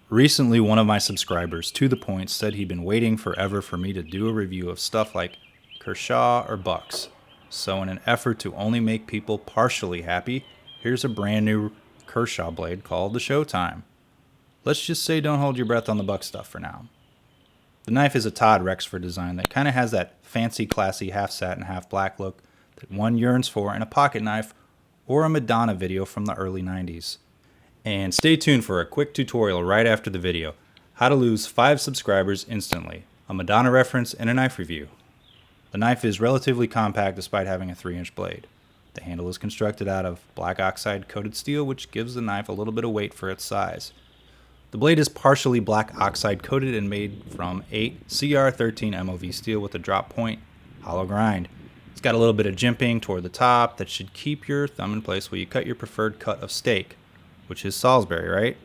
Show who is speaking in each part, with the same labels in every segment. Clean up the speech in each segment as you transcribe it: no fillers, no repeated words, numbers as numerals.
Speaker 1: Recently, one of my subscribers, to the point, said he'd been waiting forever for me to do a review of stuff like Kershaw or Bucks. So in an effort to only make people partially happy, here's a brand new Kershaw blade called the Showtime. Let's just say don't hold your breath on the Buck stuff for now. The knife is a Todd Rexford design that kind of has that fancy, classy half satin, half black look that one yearns for in a pocket knife or a Madonna video from the early 90s. And stay tuned for a quick tutorial right after the video, how to lose 5 subscribers instantly, a Madonna reference and a knife review. The knife is relatively compact despite having a 3-inch blade. The handle is constructed out of black oxide coated steel, which gives the knife a little bit of weight for its size. The blade is partially black oxide coated and made from 8Cr13MoV steel with a drop point, hollow grind. It's got a little bit of jimping toward the top that should keep your thumb in place while you cut your preferred cut of steak, which is Salisbury, right?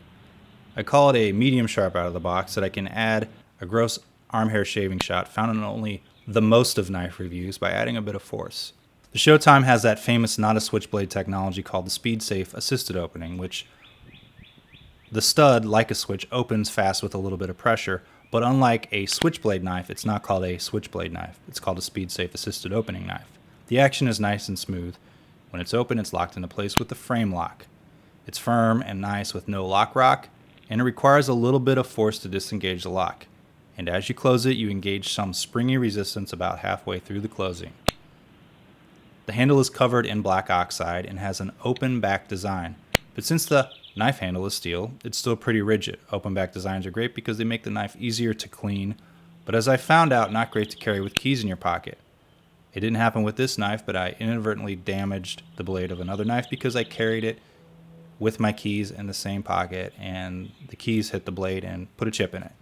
Speaker 1: I call it a medium sharp out of the box so that I can add a gross arm hair shaving shot found in only the most of knife reviews by adding a bit of force. The Showtime has that famous not a switchblade technology called the Speedsafe assisted opening, which the stud, like a switch, opens fast with a little bit of pressure, but unlike a switchblade knife, it's not called a switchblade knife. It's called a Speedsafe assisted opening knife. The action is nice and smooth. When it's open, it's locked into place with the frame lock. It's firm and nice with no lock rock, and it requires a little bit of force to disengage the lock. And as you close it, you engage some springy resistance about halfway through the closing. The handle is covered in black oxide and has an open back design, but since the knife handle is steel, it's still pretty rigid. Open back designs are great because they make the knife easier to clean, but as I found out, not great to carry with keys in your pocket. It didn't happen with this knife, but I inadvertently damaged the blade of another knife because I carried it with my keys in the same pocket, and the keys hit the blade and put a chip in it.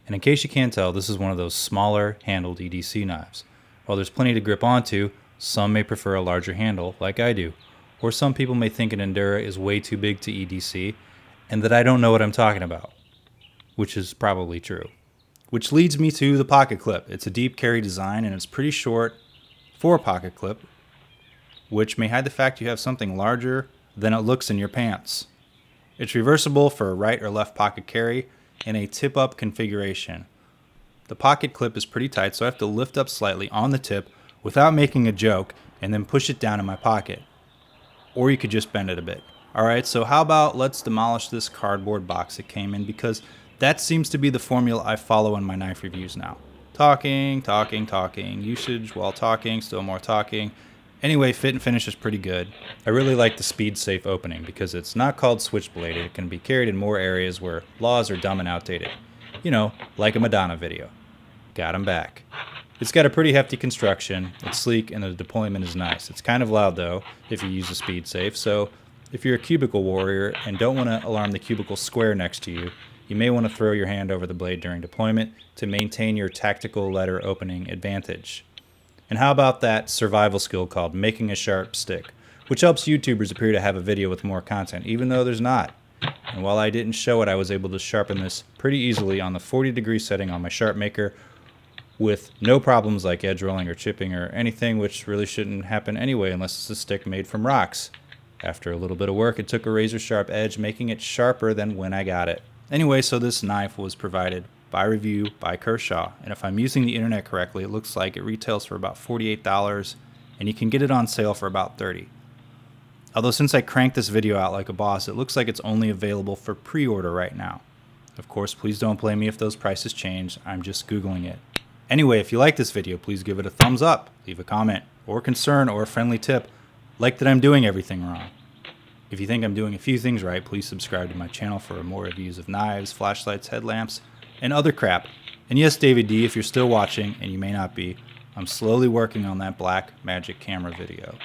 Speaker 1: And in case you can't tell, this is one of those smaller handled EDC knives. While there's plenty to grip onto, some may prefer a larger handle, like I do. Or some people may think an Endura is way too big to EDC, and that I don't know what I'm talking about, which is probably true. Which leads me to the pocket clip. It's a deep carry design, and it's pretty short for a pocket clip, which may hide the fact you have something larger than it looks in your pants. It's reversible for a right or left pocket carry in a tip-up configuration. The pocket clip is pretty tight, so I have to lift up slightly on the tip without making a joke and then push it down in my pocket. Or you could just bend it a bit. Alright, so how about let's demolish this cardboard box it came in, because that seems to be the formula I follow in my knife reviews now. Talking, usage while talking, still more talking. Anyway, fit and finish is pretty good. I really like the Speedsafe opening because it's not called switchbladed. It can be carried in more areas where laws are dumb and outdated. You know, like a Madonna video. Got 'em back. It's got a pretty hefty construction, it's sleek, and the deployment is nice. It's kind of loud though, if you use a Speedsafe, so if you're a cubicle warrior and don't want to alarm the cubicle square next to you, you may want to throw your hand over the blade during deployment to maintain your tactical letter opening advantage. And how about that survival skill called making a sharp stick, which helps YouTubers appear to have a video with more content, even though there's not. And while I didn't show it, I was able to sharpen this pretty easily on the 40-degree setting on my sharp maker, with no problems like edge rolling or chipping or anything, which really shouldn't happen anyway unless it's a stick made from rocks. After a little bit of work, it took a razor sharp edge, making it sharper than when I got it. Anyway, so this knife was provided by review by Kershaw, and if I'm using the internet correctly, it looks like it retails for about $48, and you can get it on sale for about $30. Although since I cranked this video out like a boss, it looks like it's only available for pre-order right now. Of course, please don't blame me if those prices change, I'm just Googling it. Anyway, if you like this video, please give it a thumbs up, leave a comment, or concern, or a friendly tip, like that I'm doing everything wrong. If you think I'm doing a few things right, please subscribe to my channel for more reviews of knives, flashlights, headlamps, and other crap. And yes, David D, if you're still watching, and you may not be, I'm slowly working on that black magic camera video.